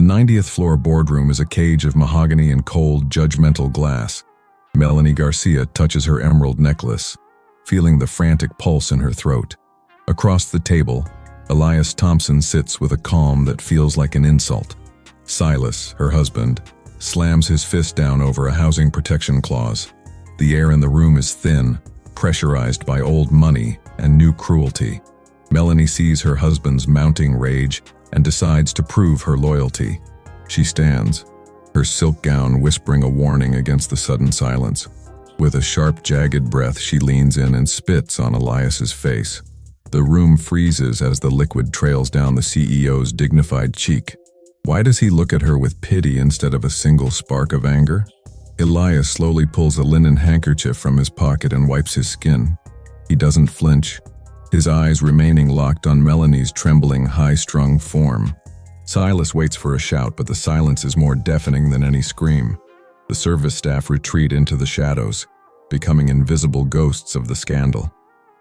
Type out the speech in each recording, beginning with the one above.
90th floor boardroom is a cage of mahogany and cold, judgmental glass. Melanie Garcia touches her emerald necklace, feeling the frantic pulse in her throat. Across the table, Elias Thompson sits with a calm that feels like an insult. Silas, her husband, slams his fist down over a housing protection clause. The air in the room is thin, pressurized by old money and new cruelty. Melanie sees her husband's mounting rage and decides to prove her loyalty. She stands, her silk gown whispering a warning against the sudden silence. With a sharp, jagged breath, she leans in and spits on Elias's face. The room freezes as the liquid trails down the CEO's dignified cheek. Why does he look at her with pity instead of a single spark of anger? Elias slowly pulls a linen handkerchief from his pocket and wipes his skin. He doesn't flinch, his eyes remaining locked on Melanie's trembling, high-strung form. Silas waits for a shout, but the silence is more deafening than any scream. The service staff retreat into the shadows, becoming invisible ghosts of the scandal.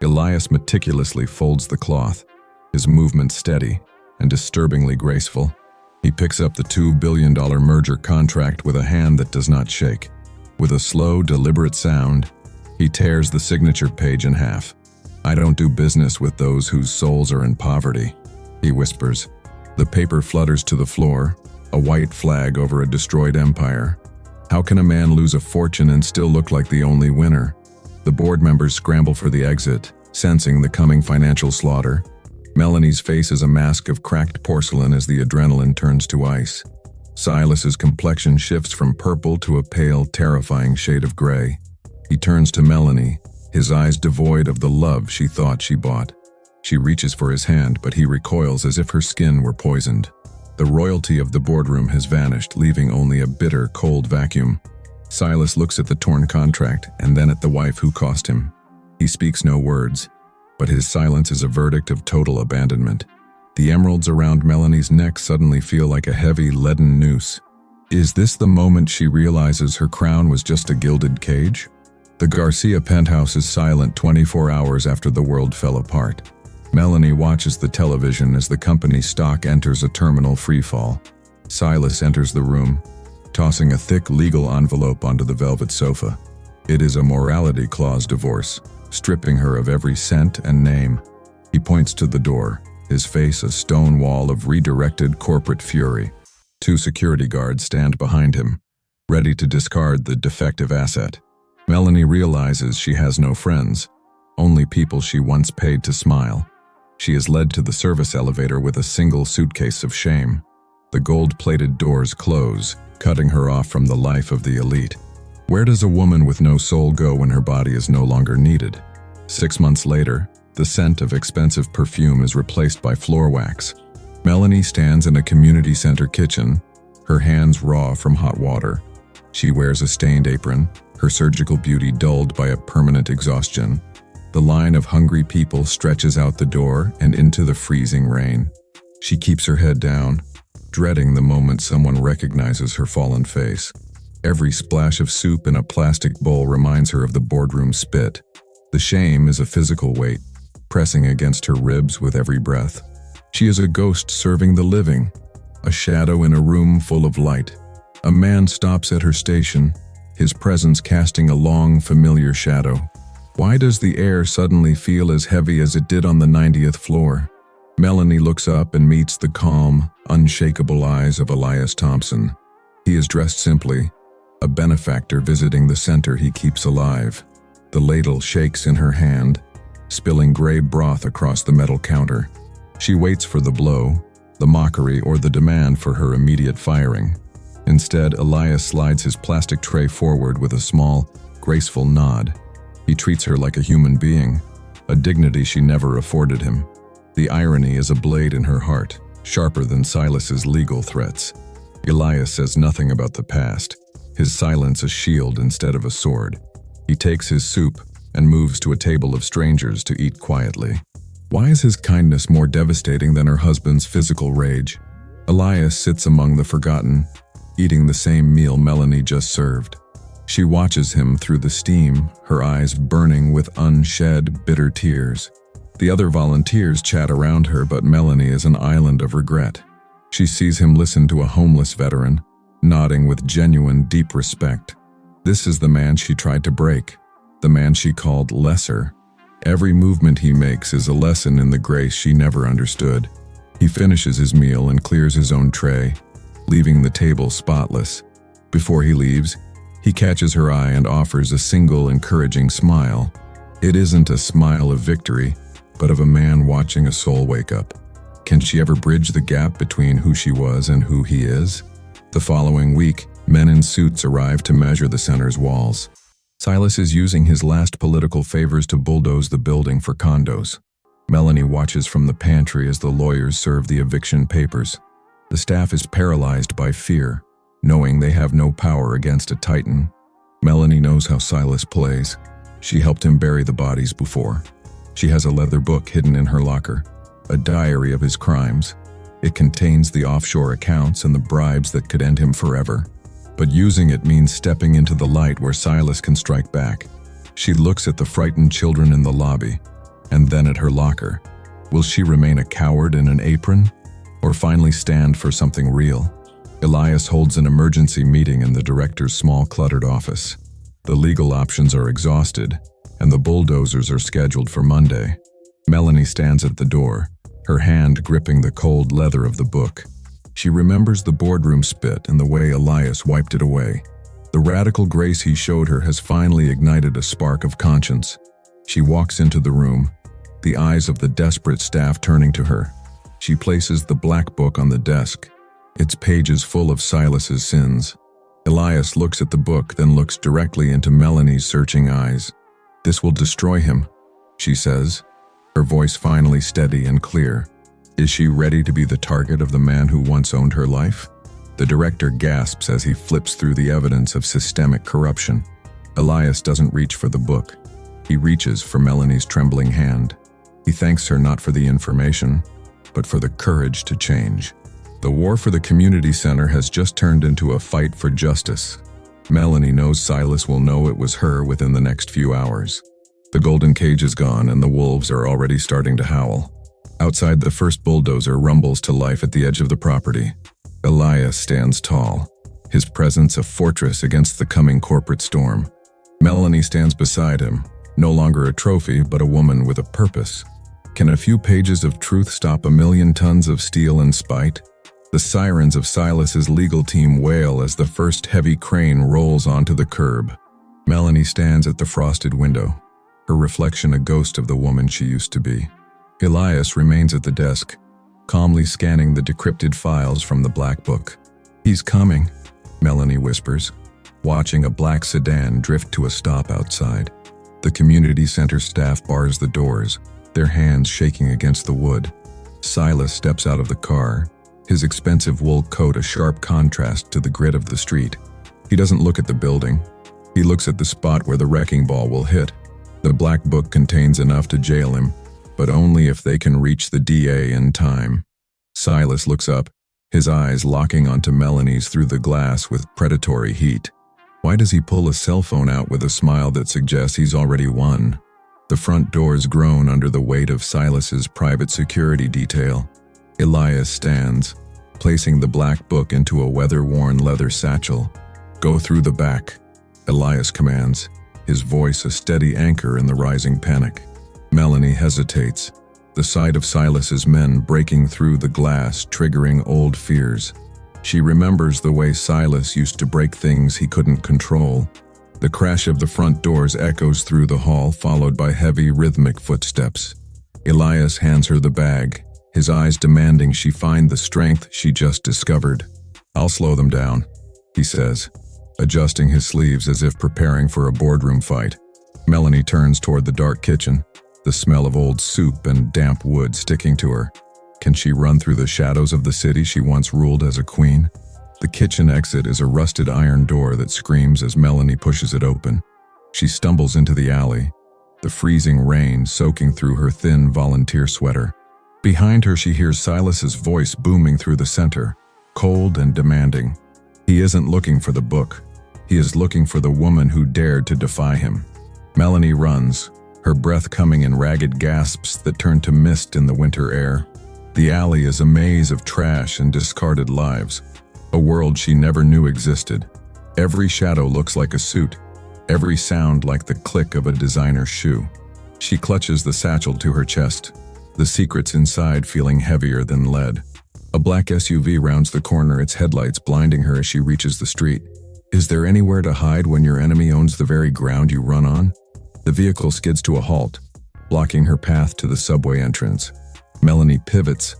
Elias meticulously folds the cloth, his movement steady and disturbingly graceful. He picks up the $2 billion merger contract with a hand that does not shake. With a slow, deliberate sound, he tears the signature page in half. "I don't do business with those whose souls are in poverty," he whispers. The paper flutters to the floor, a white flag over a destroyed empire. How can a man lose a fortune and still look like the only winner? The board members scramble for the exit, sensing the coming financial slaughter. Melanie's face is a mask of cracked porcelain as the adrenaline turns to ice. Silas's complexion shifts from purple to a pale, terrifying shade of gray. He turns to Melanie, his eyes devoid of the love she thought she bought. She reaches for his hand, but he recoils as if her skin were poisoned. The royalty of the boardroom has vanished, leaving only a bitter, cold vacuum. Silas looks at the torn contract and then at the wife who cost him. He speaks no words, but his silence is a verdict of total abandonment. The emeralds around Melanie's neck suddenly feel like a heavy, leaden noose. Is this the moment she realizes her crown was just a gilded cage? The Garcia penthouse is silent 24 hours after the world fell apart. Melanie watches the television as the company's stock enters a terminal freefall. Silas enters the room, tossing a thick legal envelope onto the velvet sofa. It is a morality clause divorce, stripping her of every cent and name. He points to the door, his face a stone wall of redirected corporate fury. 2 security guards stand behind him, ready to discard the defective asset. Melanie realizes she has no friends, only people she once paid to smile. She is led to the service elevator with a single suitcase of shame. The gold-plated doors close, cutting her off from the life of the elite. Where does a woman with no soul go when her body is no longer needed? 6 months later, the scent of expensive perfume is replaced by floor wax. Melanie stands in a community center kitchen, her hands raw from hot water. She wears a stained apron, her surgical beauty dulled by a permanent exhaustion. The line of hungry people stretches out the door and into the freezing rain. She keeps her head down, dreading the moment someone recognizes her fallen face. Every splash of soup in a plastic bowl reminds her of the boardroom spit. The shame is a physical weight, pressing against her ribs with every breath. She is a ghost serving the living, a shadow in a room full of light. A man stops at her station, his presence casting a long, familiar shadow. Why does the air suddenly feel as heavy as it did on the 90th floor? Melanie looks up and meets the calm, unshakable eyes of Elias Thompson. He is dressed simply, a benefactor visiting the center he keeps alive. The ladle shakes in her hand, spilling gray broth across the metal counter. She waits for the blow, the mockery, or the demand for her immediate firing. Instead, Elias slides his plastic tray forward with a small, graceful nod. He treats her like a human being, a dignity she never afforded him. The irony is a blade in her heart, sharper than Silas's legal threats. Elias says nothing about the past, his silence a shield instead of a sword. He takes his soup and moves to a table of strangers to eat quietly. Why is his kindness more devastating than her husband's physical rage? Elias sits among the forgotten, eating the same meal Melanie just served. She watches him through the steam, her eyes burning with unshed, bitter tears. The other volunteers chat around her, but Melanie is an island of regret. She sees him listen to a homeless veteran, nodding with genuine, deep respect. This is the man she tried to break, the man she called lesser. Every movement he makes is a lesson in the grace she never understood. He finishes his meal and clears his own tray, leaving the table spotless. Before he leaves, he catches her eye and offers a single encouraging smile. It isn't a smile of victory, but of a man watching a soul wake up. Can she ever bridge the gap between who she was and who he is? The following week, men in suits arrive to measure the center's walls. Silas is using his last political favors to bulldoze the building for condos. Melanie watches from the pantry as the lawyers serve the eviction papers. The staff is paralyzed by fear, knowing they have no power against a titan. Melanie knows how Silas plays. She helped him bury the bodies before. She has a leather book hidden in her locker, a diary of his crimes. It contains the offshore accounts and the bribes that could end him forever. But using it means stepping into the light where Silas can strike back. She looks at the frightened children in the lobby, and then at her locker. Will she remain a coward in an apron, or finally stand for something real? Elias holds an emergency meeting in the director's small cluttered office. The legal options are exhausted, and the bulldozers are scheduled for Monday. Melanie stands at the door, her hand gripping the cold leather of the book. She remembers the boardroom spit and the way Elias wiped it away. The radical grace he showed her has finally ignited a spark of conscience. She walks into the room, the eyes of the desperate staff turning to her. She places the black book on the desk, its pages full of Silas's sins. Elias looks at the book, then looks directly into Melanie's searching eyes. "This will destroy him," she says, her voice finally steady and clear. Is she ready to be the target of the man who once owned her life? The director gasps as he flips through the evidence of systemic corruption. Elias doesn't reach for the book. He reaches for Melanie's trembling hand. He thanks her not for the information, but for the courage to change. The war for the community center has just turned into a fight for justice. Melanie knows Silas will know it was her within the next few hours. The golden cage is gone and the wolves are already starting to howl. Outside, the first bulldozer rumbles to life at the edge of the property. Elias stands tall, his presence a fortress against the coming corporate storm. Melanie stands beside him, no longer a trophy but a woman with a purpose. Can a few pages of truth stop a million tons of steel and spite? The sirens of Silas's legal team wail as the first heavy crane rolls onto the curb. Melanie stands at the frosted window, her reflection a ghost of the woman she used to be. Elias remains at the desk, calmly scanning the decrypted files from the black book. "He's coming," Melanie whispers, watching a black sedan drift to a stop outside. The community center staff bars the doors, their hands shaking against the wood. Silas steps out of the car, his expensive wool coat a sharp contrast to the grit of the street. He doesn't look at the building. He looks at the spot where the wrecking ball will hit. The black book contains enough to jail him, but only if they can reach the DA in time. Silas looks up, his eyes locking onto Melanie's through the glass with predatory heat. Why does he pull a cell phone out with a smile that suggests he's already won? The front doors groan under the weight of Silas's private security detail. Elias stands, placing the black book into a weather-worn leather satchel. "Go through the back," Elias commands, his voice a steady anchor in the rising panic. Melanie hesitates, the sight of Silas's men breaking through the glass triggering old fears. She remembers the way Silas used to break things he couldn't control. The crash of the front doors echoes through the hall, followed by heavy, rhythmic footsteps. Elias hands her the bag, his eyes demanding she find the strength she just discovered. "I'll slow them down," he says, adjusting his sleeves as if preparing for a boardroom fight. Melanie turns toward the dark kitchen, the smell of old soup and damp wood sticking to her. Can she run through the shadows of the city she once ruled as a queen? The kitchen exit is a rusted iron door that screams as Melanie pushes it open. She stumbles into the alley, the freezing rain soaking through her thin volunteer sweater. Behind her, she hears Silas's voice booming through the center, cold and demanding. He isn't looking for the book. He is looking for the woman who dared to defy him. Melanie runs, her breath coming in ragged gasps that turn to mist in the winter air. The alley is a maze of trash and discarded lives, a world she never knew existed. Every shadow looks like a suit, every sound like the click of a designer shoe. She clutches the satchel to her chest, the secrets inside feeling heavier than lead. A black SUV rounds the corner, its headlights blinding her as she reaches the street. Is there anywhere to hide when your enemy owns the very ground you run on? The vehicle skids to a halt, blocking her path to the subway entrance. Melanie pivots,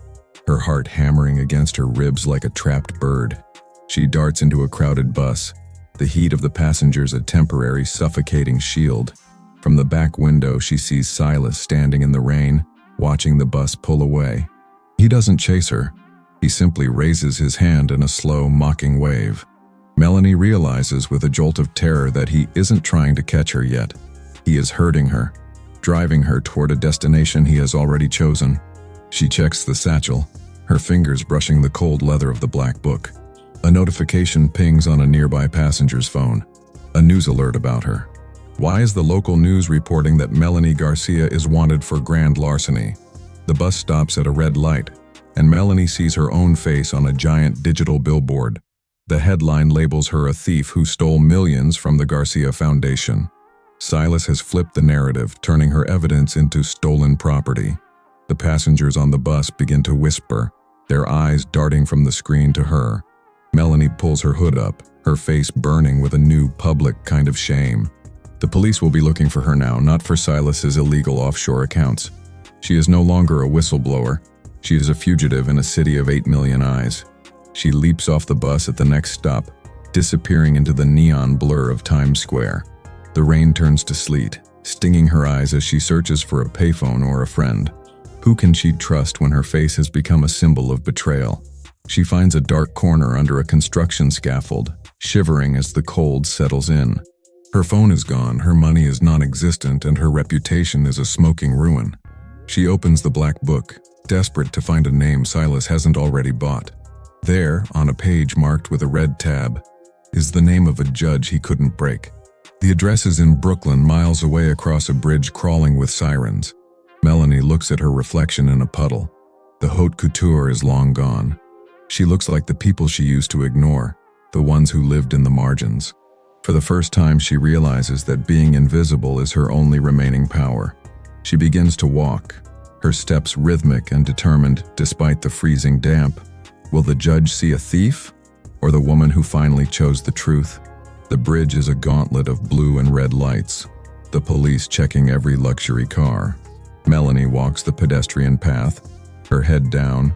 her heart hammering against her ribs like a trapped bird. She darts into a crowded bus, the heat of the passengers a temporary suffocating shield. From the back window, she sees Silas standing in the rain, watching the bus pull away. He doesn't chase her. He simply raises his hand in a slow, mocking wave. Melanie realizes with a jolt of terror that he isn't trying to catch her yet. He is hurting her, driving her toward a destination he has already chosen. She checks the satchel, her fingers brushing the cold leather of the black book. A notification pings on a nearby passenger's phone, a news alert about her. Why is the local news reporting that Melanie Garcia is wanted for grand larceny? The bus stops at a red light, and Melanie sees her own face on a giant digital billboard. The headline labels her a thief who stole millions from the Garcia Foundation. Silas has flipped the narrative, turning her evidence into stolen property. The passengers on the bus begin to whisper, their eyes darting from the screen to her. Melanie pulls her hood up, her face burning with a new public kind of shame. The police will be looking for her now, not for Silas's illegal offshore accounts. She is no longer a whistleblower. She is a fugitive in a city of 8 million eyes. She leaps off the bus at the next stop, disappearing into the neon blur of Times Square. The rain turns to sleet, stinging her eyes as she searches for a payphone or a friend. Who can she trust when her face has become a symbol of betrayal? She finds a dark corner under a construction scaffold, shivering as the cold settles in. Her phone is gone, her money is non-existent, and her reputation is a smoking ruin. She opens the black book, desperate to find a name Silas hasn't already bought. There, on a page marked with a red tab, is the name of a judge he couldn't break. The address is in Brooklyn, miles away across a bridge crawling with sirens. Melanie looks at her reflection in a puddle. The haute couture is long gone. She looks like the people she used to ignore, the ones who lived in the margins. For the first time, she realizes that being invisible is her only remaining power. She begins to walk, her steps rhythmic and determined despite the freezing damp. Will the judge see a thief, or the woman who finally chose the truth? The bridge is a gauntlet of blue and red lights, the police checking every luxury car. Melanie walks the pedestrian path, her head down,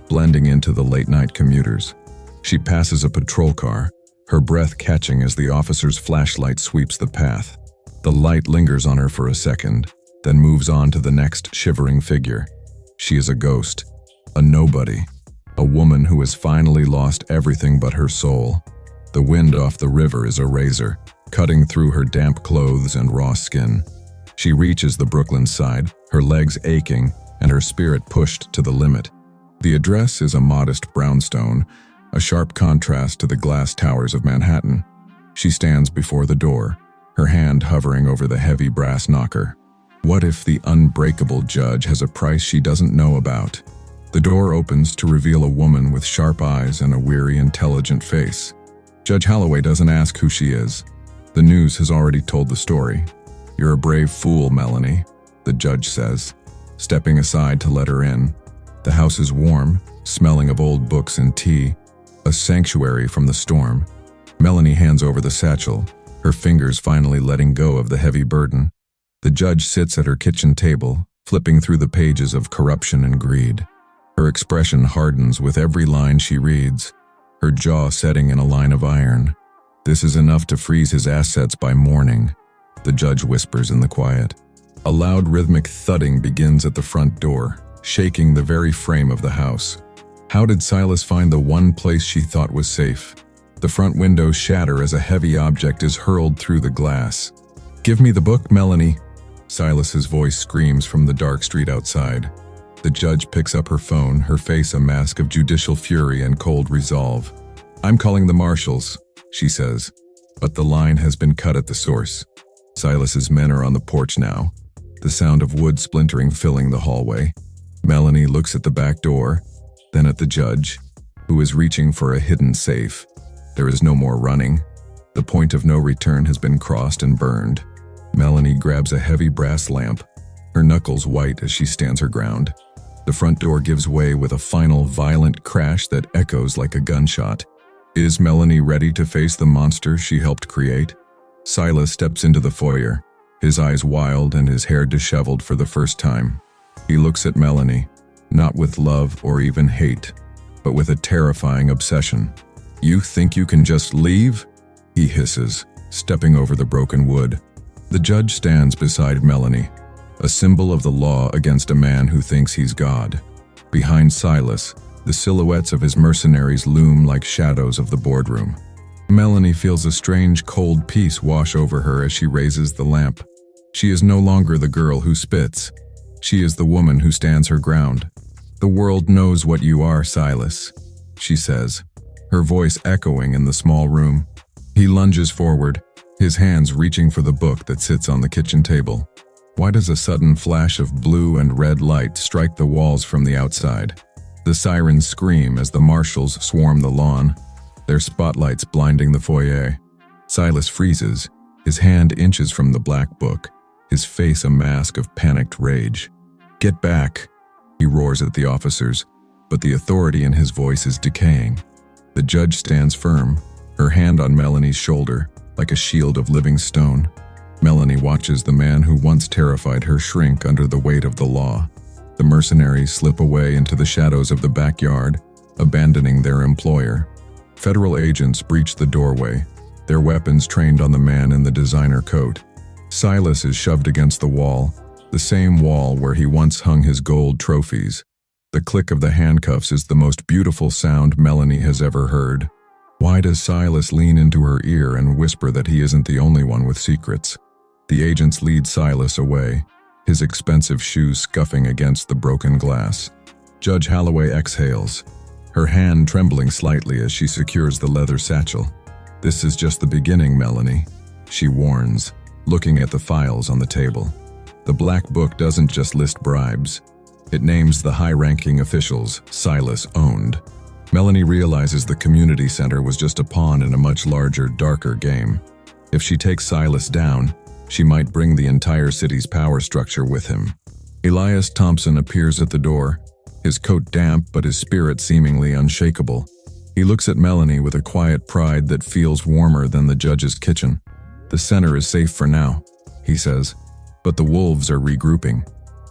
blending into the late-night commuters. She passes a patrol car, her breath catching as the officer's flashlight sweeps the path. The light lingers on her for a second, then moves on to the next shivering figure. She is a ghost, a nobody, a woman who has finally lost everything but her soul. The wind off the river is a razor, cutting through her damp clothes and raw skin. She reaches the Brooklyn side, her legs aching and her spirit pushed to the limit. The address is a modest brownstone, a sharp contrast to the glass towers of Manhattan. She stands before the door, her hand hovering over the heavy brass knocker. What if the unbreakable judge has a price she doesn't know about? The door opens to reveal a woman with sharp eyes and a weary, intelligent face. Judge Holloway doesn't ask who she is. The news has already told the story. "You're a brave fool, Melanie," the judge says, stepping aside to let her in. The house is warm, smelling of old books and tea, a sanctuary from the storm. Melanie hands over the satchel, her fingers finally letting go of the heavy burden. The judge sits at her kitchen table, flipping through the pages of corruption and greed. Her expression hardens with every line she reads, her jaw setting in a line of iron. "This is enough to freeze his assets by morning," the judge whispers in the quiet. A loud rhythmic thudding begins at the front door, shaking the very frame of the house. How did Silas find the one place she thought was safe? The front windows shatter as a heavy object is hurled through the glass. "Give me the book, Melanie," Silas's voice screams from the dark street outside. The judge picks up her phone, her face a mask of judicial fury and cold resolve. "I'm calling the marshals," she says, but the line has been cut at the source. Silas's men are on the porch now, the sound of wood splintering filling the hallway. Melanie looks at the back door, then at the judge, who is reaching for a hidden safe. There is no more running. The point of no return has been crossed and burned. Melanie grabs a heavy brass lamp, her knuckles white as she stands her ground. The front door gives way with a final violent crash that echoes like a gunshot. Is Melanie ready to face the monster she helped create? Silas steps into the foyer, his eyes wild and his hair disheveled for the first time. He looks at Melanie, not with love or even hate, but with a terrifying obsession. "You think you can just leave?" he hisses, stepping over the broken wood. The judge stands beside Melanie, a symbol of the law against a man who thinks he's God. Behind Silas, the silhouettes of his mercenaries loom like shadows of the boardroom. Melanie feels a strange cold peace wash over her as she raises the lamp. She is no longer the girl who spits. She is the woman who stands her ground. "The world knows what you are, Silas," she says, her voice echoing in the small room. He lunges forward, his hands reaching for the book that sits on the kitchen table. Why does a sudden flash of blue and red light strike the walls from the outside? The sirens scream as the marshals swarm the lawn, their spotlights blinding the foyer. Silas freezes, his hand inches from the black book, his face a mask of panicked rage. "Get back," he roars at the officers, but the authority in his voice is decaying. The judge stands firm, her hand on Melanie's shoulder, like a shield of living stone. Melanie watches the man who once terrified her shrink under the weight of the law. The mercenaries slip away into the shadows of the backyard, abandoning their employer. Federal agents breach the doorway, their weapons trained on the man in the designer coat. Silas is shoved against the wall, the same wall where he once hung his gold trophies. The click of the handcuffs is the most beautiful sound Melanie has ever heard. Why does Silas lean into her ear and whisper that he isn't the only one with secrets? The agents lead Silas away, his expensive shoes scuffing against the broken glass. Judge Holloway exhales, her hand trembling slightly as she secures the leather satchel. "This is just the beginning, Melanie," she warns, looking at the files on the table. The black book doesn't just list bribes. It names the high-ranking officials Silas owned. Melanie realizes the community center was just a pawn in a much larger, darker game. If she takes Silas down, she might bring the entire city's power structure with him. Elias Thompson appears at the door, his coat damp but his spirit seemingly unshakable. He looks at Melanie with a quiet pride that feels warmer than the judge's kitchen. "The center is safe for now," he says, "but the wolves are regrouping."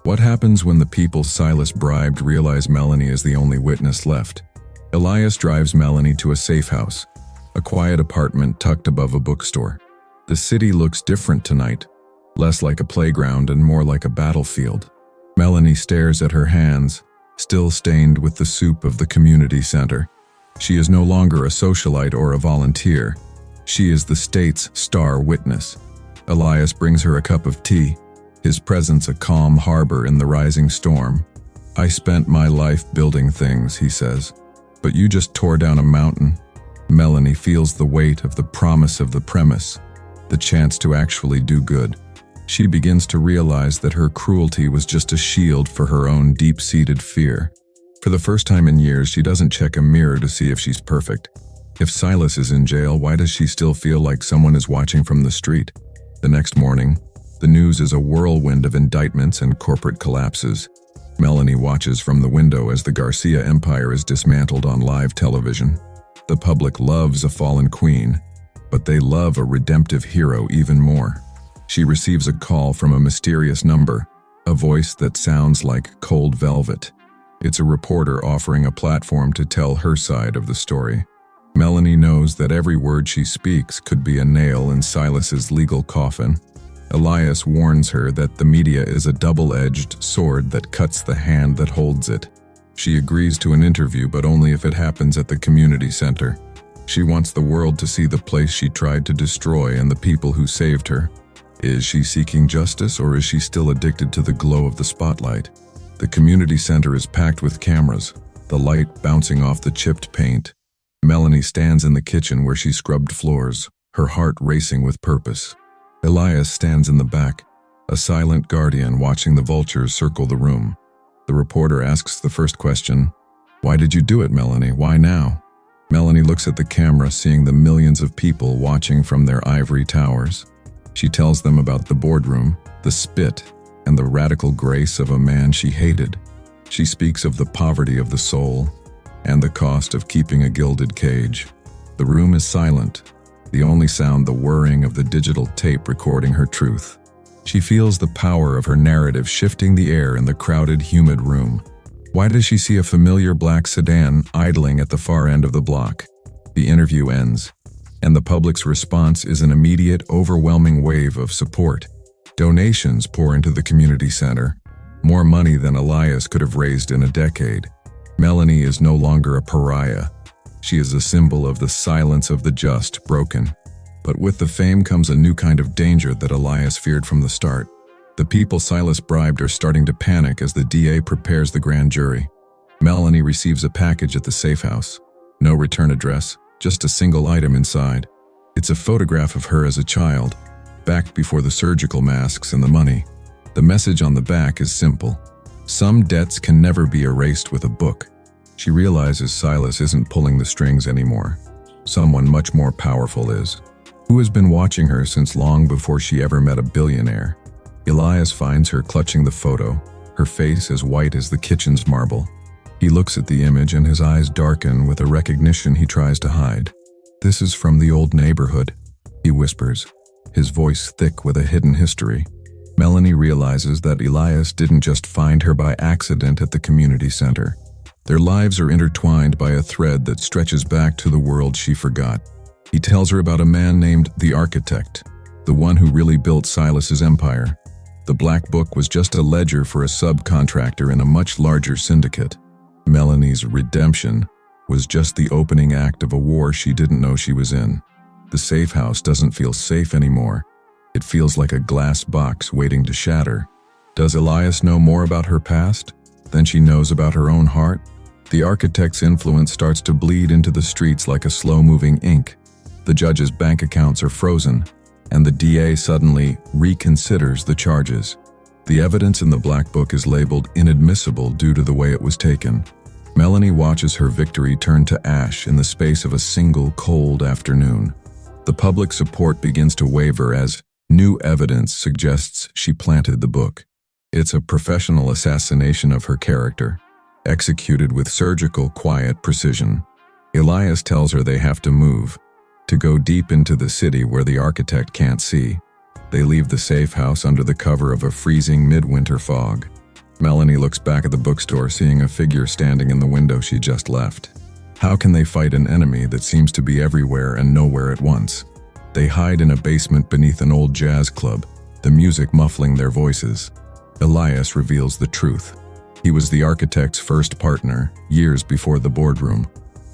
What happens when the people Silas bribed realize Melanie is the only witness left? Elias drives Melanie to a safe house, a quiet apartment tucked above a bookstore. The city looks different tonight, less like a playground and more like a battlefield. Melanie stares at her hands, still stained with the soup of the community center. She is no longer a socialite or a volunteer. She is the state's star witness. Elias brings her a cup of tea, his presence a calm harbor in the rising storm. "I spent my life building things," he says, "but you just tore down a mountain." Melanie feels the weight of the promise of the premise, the chance to actually do good. She begins to realize that her cruelty was just a shield for her own deep-seated fear. For the first time in years, she doesn't check a mirror to see if she's perfect. If Silas is in jail, why does she still feel like someone is watching from the street? The next morning, the news is a whirlwind of indictments and corporate collapses. Melanie watches from the window as the Garcia empire is dismantled on live television. The public loves a fallen queen, but they love a redemptive hero even more. She receives a call from a mysterious number, a voice that sounds like cold velvet. It's a reporter offering a platform to tell her side of the story. Melanie knows that every word she speaks could be a nail in Silas's legal coffin. Elias warns her that the media is a double-edged sword that cuts the hand that holds it. She agrees to an interview, but only if it happens at the community center. She wants the world to see the place she tried to destroy and the people who saved her. Is she seeking justice, or is she still addicted to the glow of the spotlight? The community center is packed with cameras, the light bouncing off the chipped paint. Melanie stands in the kitchen where she scrubbed floors, her heart racing with purpose. Elias stands in the back, a silent guardian watching the vultures circle the room. The reporter asks the first question, "Why did you do it, Melanie? Why now?" Melanie looks at the camera, seeing the millions of people watching from their ivory towers. She tells them about the boardroom, the spit, and the radical grace of a man she hated. She speaks of the poverty of the soul and the cost of keeping a gilded cage. The room is silent, the only sound the whirring of the digital tape recording her truth. She feels the power of her narrative shifting the air in the crowded, humid room. Why does she see a familiar black sedan idling at the far end of the block? The interview ends, and the public's response is an immediate, overwhelming wave of support. Donations pour into the community center, more money than Elias could have raised in a decade. Melanie is no longer a pariah. She is a symbol of the silence of the just broken. But with the fame comes a new kind of danger that Elias feared from the start. The people Silas bribed are starting to panic as the DA prepares the grand jury. Melanie receives a package at the safe house. No return address, just a single item inside. It's a photograph of her as a child, back before the surgical masks and the money. The message on the back is simple. Some debts can never be erased with a book. She realizes Silas isn't pulling the strings anymore. Someone much more powerful is, who has been watching her since long before she ever met a billionaire. Elias finds her clutching the photo, her face as white as the kitchen's marble. He looks at the image and his eyes darken with a recognition he tries to hide. "This is from the old neighborhood," he whispers, his voice thick with a hidden history. Melanie realizes that Elias didn't just find her by accident at the community center. Their lives are intertwined by a thread that stretches back to the world she forgot. He tells her about a man named the Architect, the one who really built Silas's empire. The black book was just a ledger for a subcontractor in a much larger syndicate. Melanie's redemption was just the opening act of a war she didn't know she was in. The safe house doesn't feel safe anymore. It feels like a glass box waiting to shatter. Does Elias know more about her past than she knows about her own heart? The Architect's influence starts to bleed into the streets like a slow-moving ink. The judge's bank accounts are frozen, and the DA suddenly reconsiders the charges. The evidence in the black book is labeled inadmissible due to the way it was taken. Melanie watches her victory turn to ash in the space of a single cold afternoon. The public support begins to waver as new evidence suggests she planted the book. It's a professional assassination of her character, executed with surgical, quiet precision. Elias tells her they have to move, to go deep into the city where the Architect can't see. They leave the safe house under the cover of a freezing midwinter fog. Melanie looks back at the bookstore, seeing a figure standing in the window she just left. How can they fight an enemy that seems to be everywhere and nowhere at once? They hide in a basement beneath an old jazz club, the music muffling their voices. Elias reveals the truth. He was the Architect's first partner, years before the boardroom.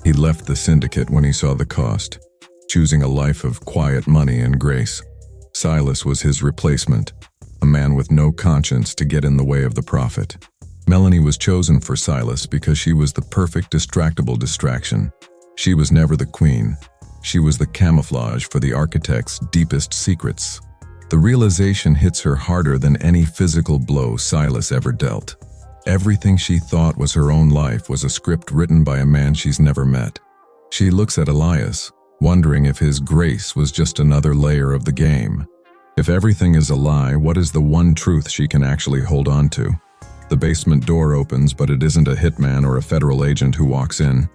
He left the syndicate when he saw the cost, choosing a life of quiet money and grace. Silas was his replacement, a man with no conscience to get in the way of the profit. Melanie was chosen for Silas because she was the perfect distractible distraction. She was never the queen. She was the camouflage for the Architect's deepest secrets. The realization hits her harder than any physical blow Silas ever dealt. Everything she thought was her own life was a script written by a man she's never met. She looks at Elias, wondering if his grace was just another layer of the game. If everything is a lie, what is the one truth she can actually hold on to? The basement door opens, but it isn't a hitman or a federal agent who walks in.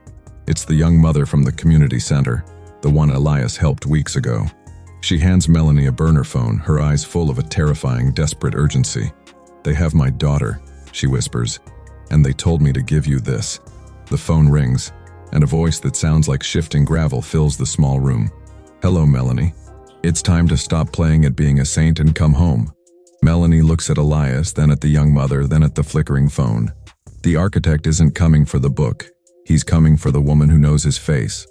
It's the young mother from the community center, the one Elias helped weeks ago. She hands Melanie a burner phone, her eyes full of a terrifying, desperate urgency. "They have my daughter," she whispers, "and they told me to give you this." The phone rings, and a voice that sounds like shifting gravel fills the small room. "Hello, Melanie. It's time to stop playing at being a saint and come home." Melanie looks at Elias, then at the young mother, then at the flickering phone. The Architect isn't coming for the book. He's coming for the woman who knows his face.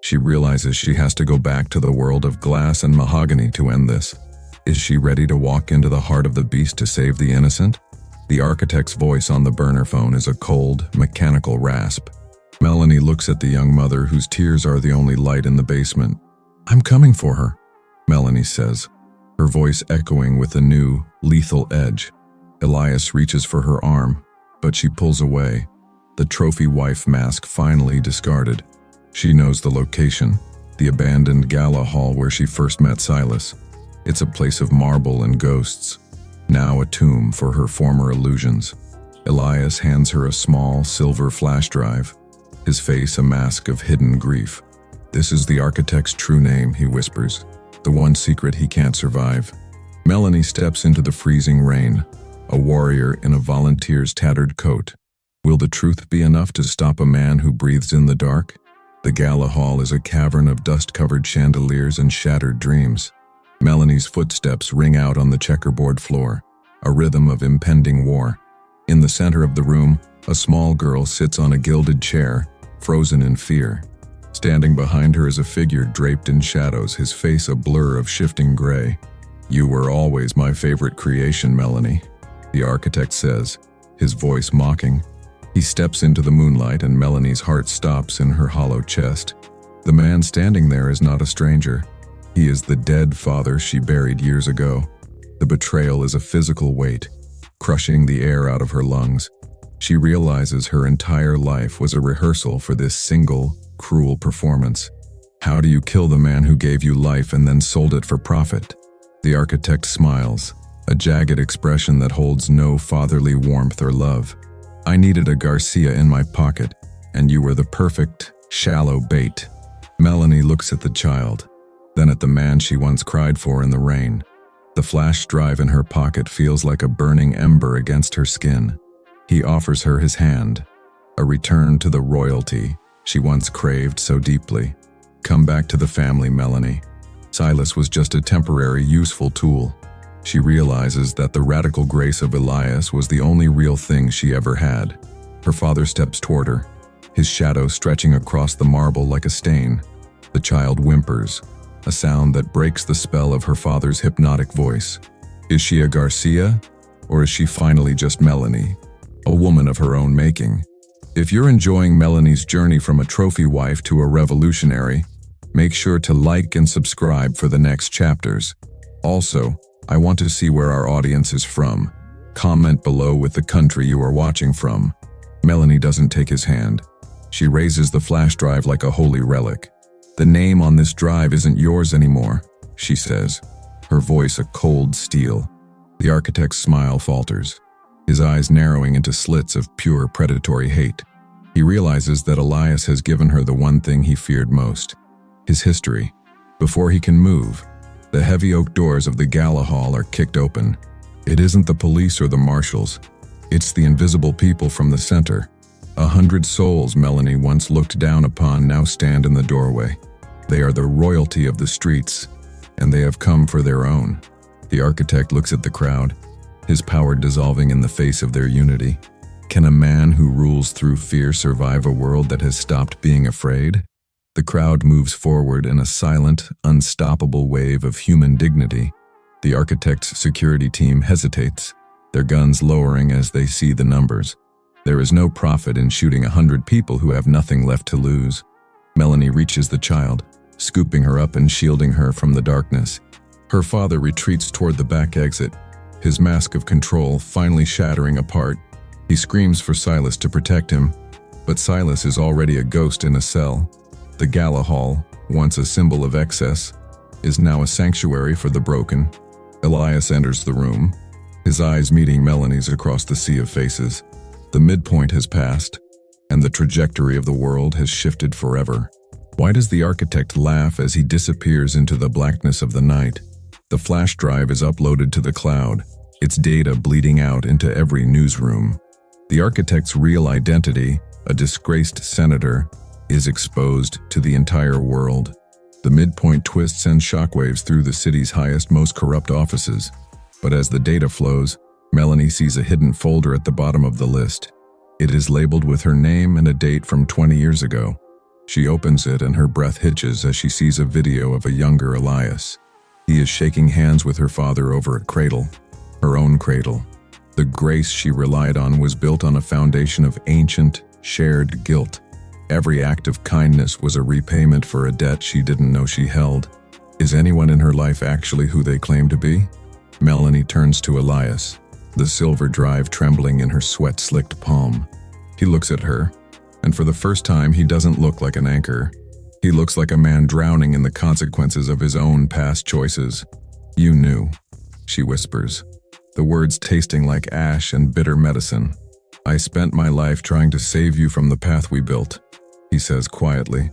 She realizes she has to go back to the world of glass and mahogany to end this. Is she ready to walk into the heart of the beast to save the innocent? The Architect's voice on the burner phone is a cold, mechanical rasp. Melanie looks at the young mother, whose tears are the only light in the basement. "I'm coming for her," Melanie says, her voice echoing with a new, lethal edge. Elias reaches for her arm. But she pulls away, the trophy wife mask finally discarded. She knows the location, the abandoned gala hall where she first met Silas. It's a place of marble and ghosts, now a tomb for her former illusions. Elias hands her a small silver flash drive, his face a mask of hidden grief. "This is the architect's true name," he whispers, "the one secret he can't survive." Melanie steps into the freezing rain, a warrior in a volunteer's tattered coat. Will the truth be enough to stop a man who breathes in the dark? The gala hall is a cavern of dust-covered chandeliers and shattered dreams. Melanie's footsteps ring out on the checkerboard floor, a rhythm of impending war. In the center of the room, a small girl sits on a gilded chair, frozen in fear. Standing behind her is a figure draped in shadows, his face a blur of shifting gray. "You were always my favorite creation, Melanie," the architect says, his voice mocking. He steps into the moonlight and Melanie's heart stops in her hollow chest. The man standing there is not a stranger. He is the dead father she buried years ago. The betrayal is a physical weight, crushing the air out of her lungs. She realizes her entire life was a rehearsal for this single, cruel performance. How do you kill the man who gave you life and then sold it for profit? The architect smiles, a jagged expression that holds no fatherly warmth or love. "I needed a Garcia in my pocket, and you were the perfect, shallow bait." Melanie looks at the child, then at the man she once cried for in the rain. The flash drive in her pocket feels like a burning ember against her skin. He offers her his hand, a return to the royalty she once craved so deeply. "Come back to the family, Melanie. Silas was just a temporary, useful tool." She realizes that the radical grace of Elias was the only real thing she ever had. Her father steps toward her, his shadow stretching across the marble like a stain. The child whimpers, a sound that breaks the spell of her father's hypnotic voice. Is she a Garcia, or is she finally just Melanie, a woman of her own making? If you're enjoying Melanie's journey from a trophy wife to a revolutionary, make sure to like and subscribe for the next chapters. Also, I want to see where our audience is from. Comment below with the country you are watching from. Melanie doesn't take his hand. She raises the flash drive like a holy relic. "The name on this drive isn't yours anymore," she says, her voice a cold steel. The architect's smile falters, his eyes narrowing into slits of pure predatory hate. He realizes that Elias has given her the one thing he feared most, his history. Before he can move, the heavy oak doors of the gala hall are kicked open. It isn't the police or the marshals. It's the invisible people from the center. 100 souls Melanie once looked down upon now stand in the doorway. They are the royalty of the streets, and they have come for their own. The architect looks at the crowd, his power dissolving in the face of their unity. Can a man who rules through fear survive a world that has stopped being afraid? The crowd moves forward in a silent, unstoppable wave of human dignity. The architect's security team hesitates, their guns lowering as they see the numbers. There is no profit in shooting 100 people who have nothing left to lose. Melanie reaches the child, scooping her up and shielding her from the darkness. Her father retreats toward the back exit, his mask of control finally shattering apart. He screams for Silas to protect him, but Silas is already a ghost in a cell. The gala hall, once a symbol of excess, is now a sanctuary for the broken. Elias enters the room, his eyes meeting Melanie's across the sea of faces. The midpoint has passed, and the trajectory of the world has shifted forever. Why does the architect laugh as he disappears into the blackness of the night? The flash drive is uploaded to the cloud, its data bleeding out into every newsroom. The architect's real identity, a disgraced senator, is exposed to the entire world. The midpoint twists and shockwaves through the city's highest, most corrupt offices. But as the data flows, Melanie sees a hidden folder at the bottom of the list. It is labeled with her name and a date from 20 years ago. She opens it and her breath hitches as she sees a video of a younger Elias. He is shaking hands with her father over a cradle, her own cradle. The grace she relied on was built on a foundation of ancient, shared guilt. Every act of kindness was a repayment for a debt she didn't know she held. Is anyone in her life actually who they claim to be? Melanie turns to Elias, the silver drive trembling in her sweat-slicked palm. He looks at her, and for the first time he doesn't look like an anchor. He looks like a man drowning in the consequences of his own past choices. "You knew," she whispers, the words tasting like ash and bitter medicine. "I spent my life trying to save you from the path we built," he says quietly.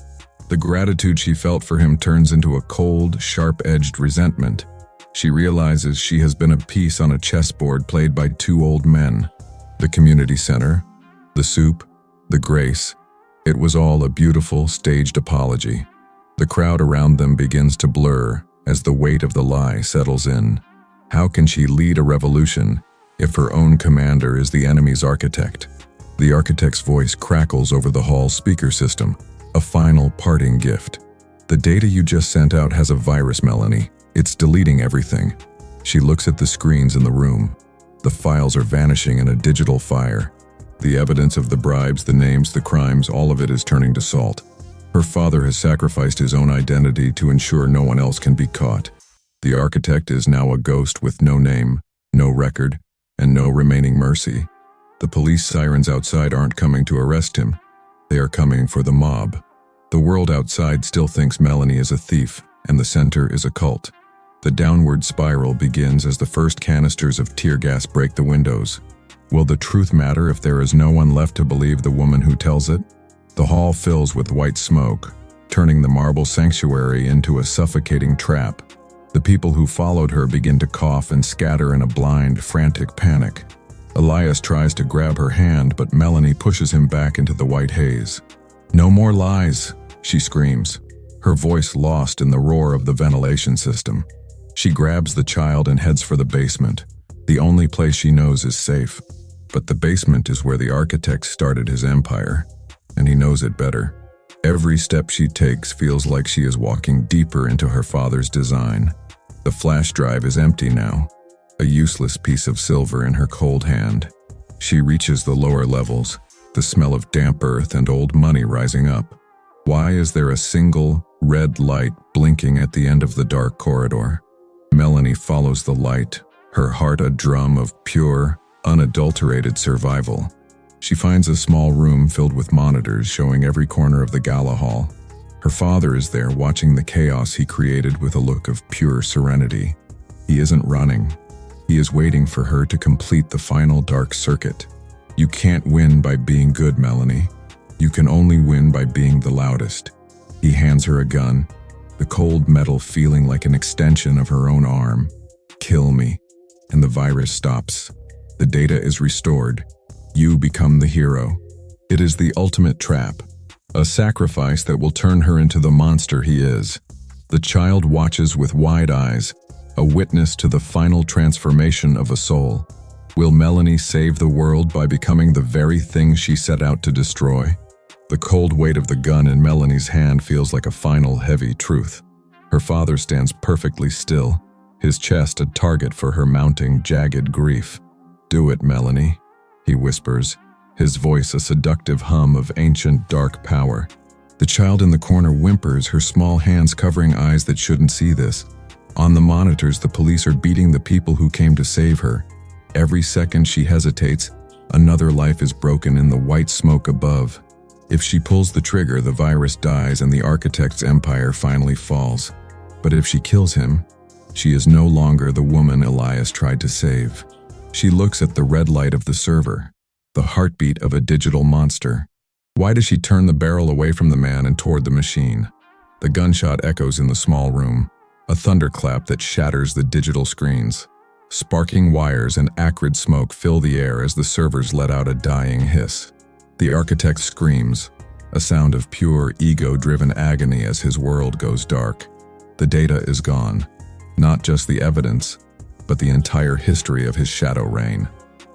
The gratitude she felt for him turns into a cold, sharp-edged resentment. She realizes she has been a piece on a chessboard played by two old men. The community center, the soup, the grace. It was all a beautiful, staged apology. The crowd around them begins to blur as the weight of the lie settles in. How can she lead a revolution if her own commander is the enemy's architect? The architect's voice crackles over the hall speaker system, a final parting gift. "The data you just sent out has a virus, Melanie. It's deleting everything." She looks at the screens in the room. The files are vanishing in a digital fire. The evidence of the bribes, the names, the crimes, all of it is turning to salt. Her father has sacrificed his own identity to ensure no one else can be caught. The architect is now a ghost with no name, no record, and no remaining mercy. The police sirens outside aren't coming to arrest him. They are coming for the mob. The world outside still thinks Melanie is a thief, and the center is a cult. The downward spiral begins as the first canisters of tear gas break the windows. Will the truth matter if there is no one left to believe the woman who tells it? The hall fills with white smoke, turning the marble sanctuary into a suffocating trap. The people who followed her begin to cough and scatter in a blind, frantic panic. Elias tries to grab her hand, but Melanie pushes him back into the white haze. "No more lies," she screams, her voice lost in the roar of the ventilation system. She grabs the child and heads for the basement. The only place she knows is safe. But the basement is where the architect started his empire, and he knows it better. Every step she takes feels like she is walking deeper into her father's design. The flash drive is empty now, a useless piece of silver in her cold hand. She reaches the lower levels, the smell of damp earth and old money rising up. Why is there a single red light blinking at the end of the dark corridor? Melanie follows the light, her heart a drum of pure, unadulterated survival. She finds a small room filled with monitors showing every corner of the gala hall. Her father is there watching the chaos he created with a look of pure serenity. He isn't running. He is waiting for her to complete the final dark circuit. You can't win by being good, Melanie. You can only win by being the loudest. He hands her a gun, the cold metal feeling like an extension of her own arm. "Kill me." And the virus stops. The data is restored. You become the hero. It is the ultimate trap, a sacrifice that will turn her into the monster he is. The child watches with wide eyes, a witness to the final transformation of a soul. Will Melanie save the world by becoming the very thing she set out to destroy? The cold weight of the gun in Melanie's hand feels like a final heavy truth. Her father stands perfectly still, his chest a target for her mounting, jagged grief. "Do it, Melanie," he whispers, his voice a seductive hum of ancient dark power. The child in the corner whimpers, her small hands covering eyes that shouldn't see this. On the monitors, the police are beating the people who came to save her. Every second she hesitates, another life is broken in the white smoke above. If she pulls the trigger, the virus dies and the architect's empire finally falls. But if she kills him, she is no longer the woman Elias tried to save. She looks at the red light of the server, the heartbeat of a digital monster. Why does she turn the barrel away from the man and toward the machine? The gunshot echoes in the small room, a thunderclap that shatters the digital screens. Sparking wires and acrid smoke fill the air as the servers let out a dying hiss. The architect screams, a sound of pure ego-driven agony as his world goes dark. The data is gone, not just the evidence, but the entire history of his shadow reign.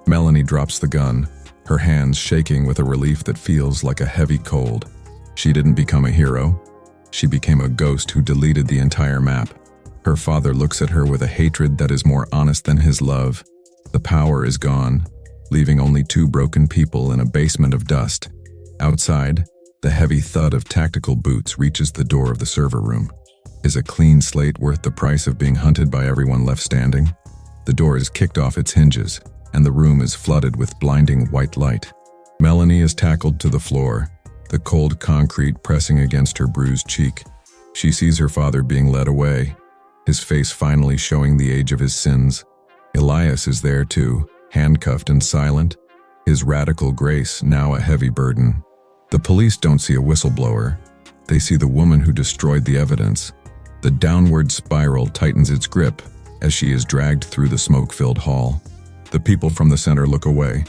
Melanie drops the gun, her hands shaking with a relief that feels like a heavy cold. She didn't become a hero. She became a ghost who deleted the entire map. Her father looks at her with a hatred that is more honest than his love. The power is gone, leaving only two broken people in a basement of dust. Outside, the heavy thud of tactical boots reaches the door of the server room. Is a clean slate worth the price of being hunted by everyone left standing? The door is kicked off its hinges, and the room is flooded with blinding white light. Melanie is tackled to the floor, the cold concrete pressing against her bruised cheek. She sees her father being led away, his face finally showing the age of his sins. Elias is there too, handcuffed and silent, his radical grace now a heavy burden. The police don't see a whistleblower. They see the woman who destroyed the evidence. The downward spiral tightens its grip as she is dragged through the smoke-filled hall. The people from the center look away,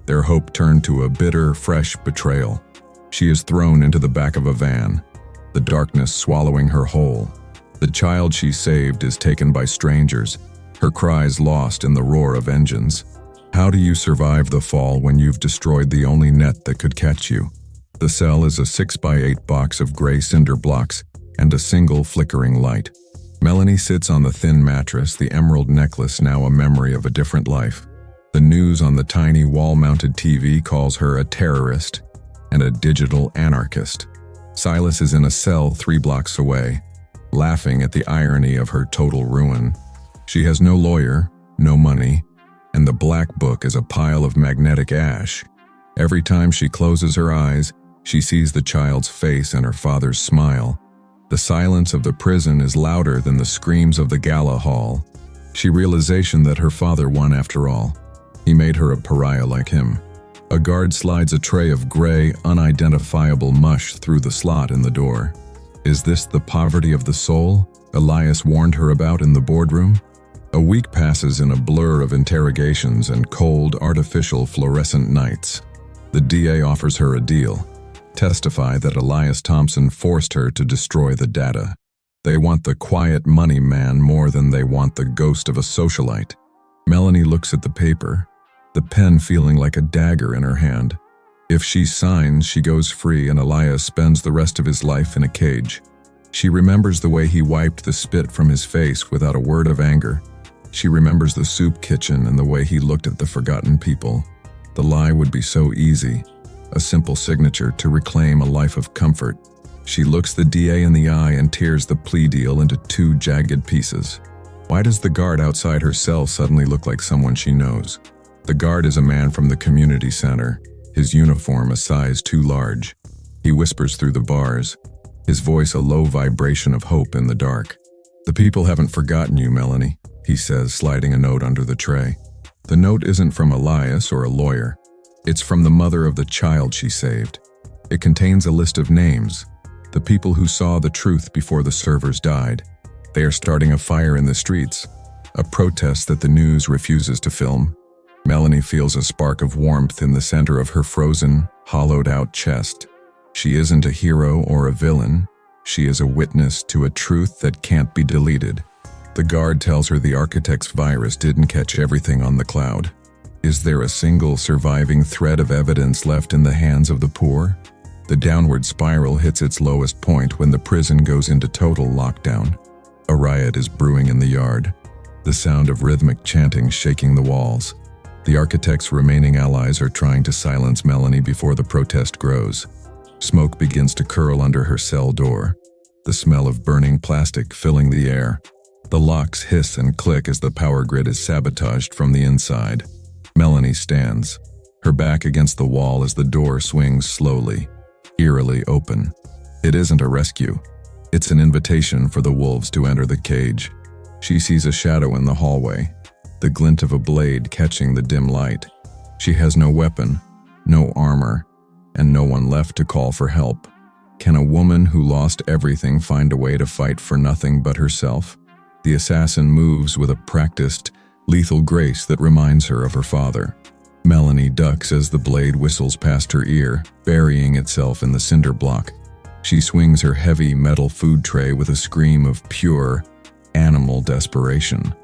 their hope turned to a bitter, fresh betrayal. She is thrown into the back of a van, the darkness swallowing her whole. The child she saved is taken by strangers, her cries lost in the roar of engines. How do you survive the fall when you've destroyed the only net that could catch you? The cell is a 6x8 box of gray cinder blocks and a single flickering light. Melanie sits on the thin mattress, the emerald necklace now a memory of a different life. The news on the tiny wall-mounted TV calls her a terrorist and a digital anarchist. Silas is in a cell 3 blocks away, laughing at the irony of her total ruin. She has no lawyer, no money, and the black book is a pile of magnetic ash. Every time she closes her eyes, she sees the child's face and her father's smile. The silence of the prison is louder than the screams of the gala hall. She realization that her father won after all. He made her a pariah like him. A guard slides a tray of gray, unidentifiable mush through the slot in the door. Is this the poverty of the soul Elias warned her about in the boardroom? A week passes in a blur of interrogations and cold, artificial fluorescent nights. The DA offers her a deal. Testify that Elias Thompson forced her to destroy the data. They want the quiet money man more than they want the ghost of a socialite. Melanie looks at the paper, the pen feeling like a dagger in her hand. If she signs, she goes free and Elias spends the rest of his life in a cage. She remembers the way he wiped the spit from his face without a word of anger. She remembers the soup kitchen and the way he looked at the forgotten people. The lie would be so easy, a simple signature to reclaim a life of comfort. She looks the DA in the eye and tears the plea deal into 2 jagged pieces. Why does the guard outside her cell suddenly look like someone she knows? The guard is a man from the community center, his uniform a size too large. He whispers through the bars, his voice a low vibration of hope in the dark. "The people haven't forgotten you, Melanie," he says, sliding a note under the tray. The note isn't from Elias or a lawyer. It's from the mother of the child she saved. It contains a list of names, the people who saw the truth before the servers died. They are starting a fire in the streets, a protest that the news refuses to film. Melanie feels a spark of warmth in the center of her frozen, hollowed-out chest. She isn't a hero or a villain. She is a witness to a truth that can't be deleted. The guard tells her the architect's virus didn't catch everything on the cloud. Is there a single surviving thread of evidence left in the hands of the poor? The downward spiral hits its lowest point when the prison goes into total lockdown. A riot is brewing in the yard, the sound of rhythmic chanting shaking the walls. The architect's remaining allies are trying to silence Melanie before the protest grows. Smoke begins to curl under her cell door, the smell of burning plastic filling the air. The locks hiss and click as the power grid is sabotaged from the inside. Melanie stands, her back against the wall as the door swings slowly, eerily open. It isn't a rescue. It's an invitation for the wolves to enter the cage. She sees a shadow in the hallway, the glint of a blade catching the dim light. She has no weapon, no armor, and no one left to call for help. Can a woman who lost everything find a way to fight for nothing but herself? The assassin moves with a practiced, lethal grace that reminds her of her father. Melanie ducks as the blade whistles past her ear, burying itself in the cinder block. She swings her heavy metal food tray with a scream of pure, animal desperation.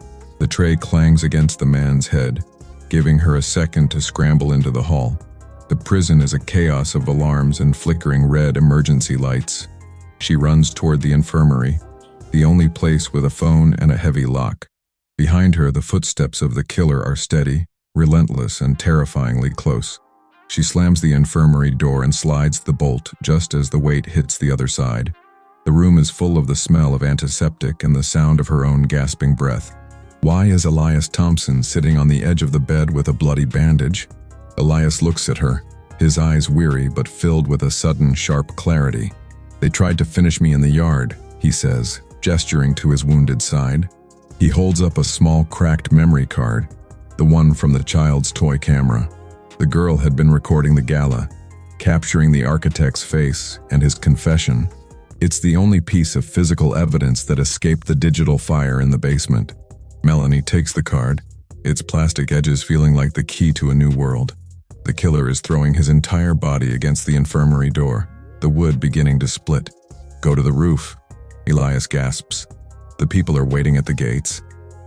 The tray clangs against the man's head, giving her a second to scramble into the hall. The prison is a chaos of alarms and flickering red emergency lights. She runs toward the infirmary, the only place with a phone and a heavy lock. Behind her, the footsteps of the killer are steady, relentless, and terrifyingly close. She slams the infirmary door and slides the bolt just as the weight hits the other side. The room is full of the smell of antiseptic and the sound of her own gasping breath. Why is Elias Thompson sitting on the edge of the bed with a bloody bandage? Elias looks at her, his eyes weary but filled with a sudden, sharp clarity. They tried to finish me in the yard, he says, gesturing to his wounded side. He holds up a small cracked memory card, the one from the child's toy camera. The girl had been recording the gala, capturing the architect's face and his confession. It's the only piece of physical evidence that escaped the digital fire in the basement. Melanie takes the card, its plastic edges feeling like the key to a new world. The killer is throwing his entire body against the infirmary door, the wood beginning to split. "Go to the roof," Elias gasps. The people are waiting at the gates.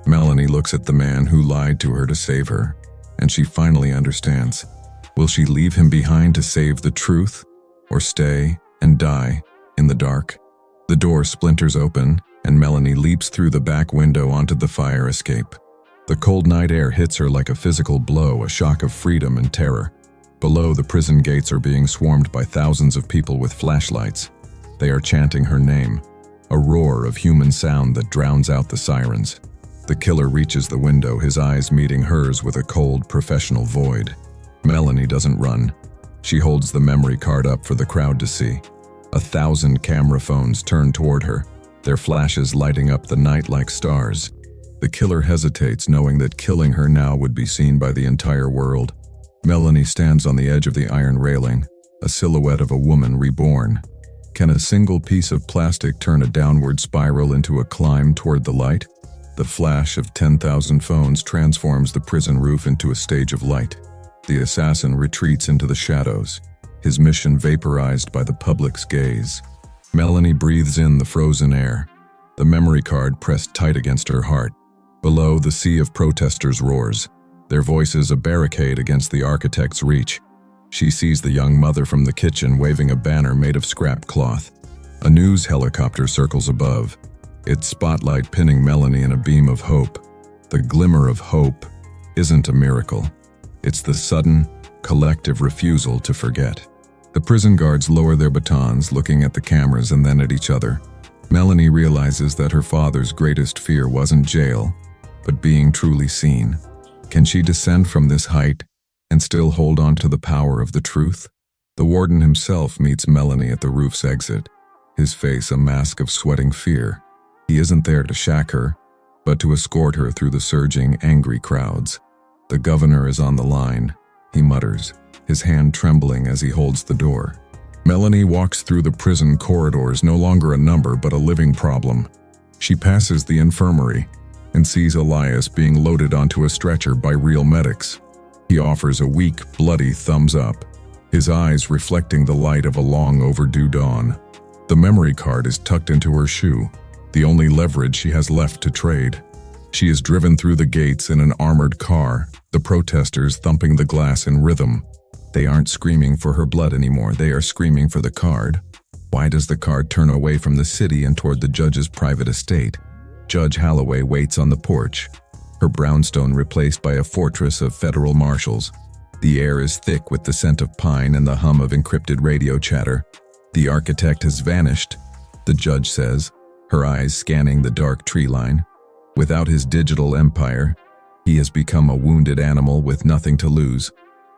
Melanie looks at the man who lied to her to save her, and she finally understands. Will she leave him behind to save the truth, or stay and die in the dark? The door splinters open, and Melanie leaps through the back window onto the fire escape. The cold night air hits her like a physical blow, a shock of freedom and terror. Below, the prison gates are being swarmed by thousands of people with flashlights. They are chanting her name, a roar of human sound that drowns out the sirens. The killer reaches the window, his eyes meeting hers with a cold, professional void. Melanie doesn't run. She holds the memory card up for the crowd to see. 1,000 camera phones turn toward her, their flashes lighting up the night like stars. The killer hesitates, knowing that killing her now would be seen by the entire world. Melanie stands on the edge of the iron railing, a silhouette of a woman reborn. Can a single piece of plastic turn a downward spiral into a climb toward the light? The flash of 10,000 phones transforms the prison roof into a stage of light. The assassin retreats into the shadows, his mission vaporized by the public's gaze. Melanie breathes in the frozen air, the memory card pressed tight against her heart. Below, the sea of protesters roars, their voices a barricade against the architect's reach. She sees the young mother from the kitchen waving a banner made of scrap cloth. A news helicopter circles above, its spotlight pinning Melanie in a beam of hope. The glimmer of hope isn't a miracle. It's the sudden, collective refusal to forget. The prison guards lower their batons, looking at the cameras and then at each other. Melanie realizes that her father's greatest fear wasn't jail, but being truly seen. Can she descend from this height and still hold on to the power of the truth? The warden himself meets Melanie at the roof's exit, his face a mask of sweating fear. He isn't there to shack her, but to escort her through the surging, angry crowds. The governor is on the line, he mutters, his hand trembling as he holds the door. Melanie walks through the prison corridors, no longer a number but a living problem. She passes the infirmary and sees Elias being loaded onto a stretcher by real medics. He offers a weak, bloody thumbs up, his eyes reflecting the light of a long overdue dawn. The memory card is tucked into her shoe, the only leverage she has left to trade. She is driven through the gates in an armored car, the protesters thumping the glass in rhythm. They aren't screaming for her blood anymore, they are screaming for the card. Why does the card turn away from the city and toward the judge's private estate? Judge Holloway waits on the porch, her brownstone replaced by a fortress of federal marshals. The air is thick with the scent of pine and the hum of encrypted radio chatter. The architect has vanished, the judge says, her eyes scanning the dark tree line. Without his digital empire, he has become a wounded animal with nothing to lose.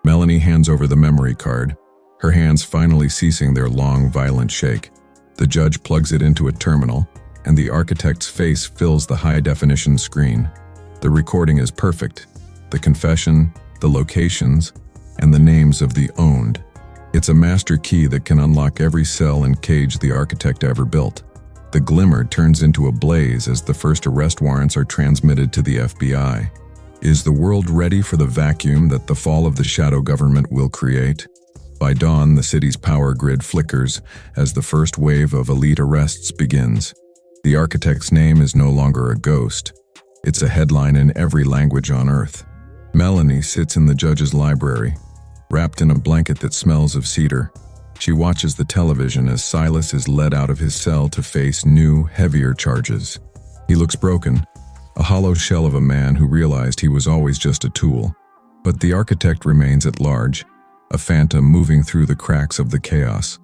Melanie hands over the memory card, her hands finally ceasing their long, violent shake. The judge plugs it into a terminal, and the architect's face fills the high-definition screen. The recording is perfect. The confession, the locations, and the names of the owned. It's a master key that can unlock every cell and cage the architect ever built. The glimmer turns into a blaze as the first arrest warrants are transmitted to the FBI. Is the world ready for the vacuum that the fall of the shadow government will create? By dawn, the city's power grid flickers as the first wave of elite arrests begins. The architect's name is no longer a ghost. It's a headline in every language on Earth. Melanie sits in the judge's library, wrapped in a blanket that smells of cedar. She watches the television as Silas is led out of his cell to face new, heavier charges. He looks broken, a hollow shell of a man who realized he was always just a tool. But the architect remains at large, a phantom moving through the cracks of the chaos.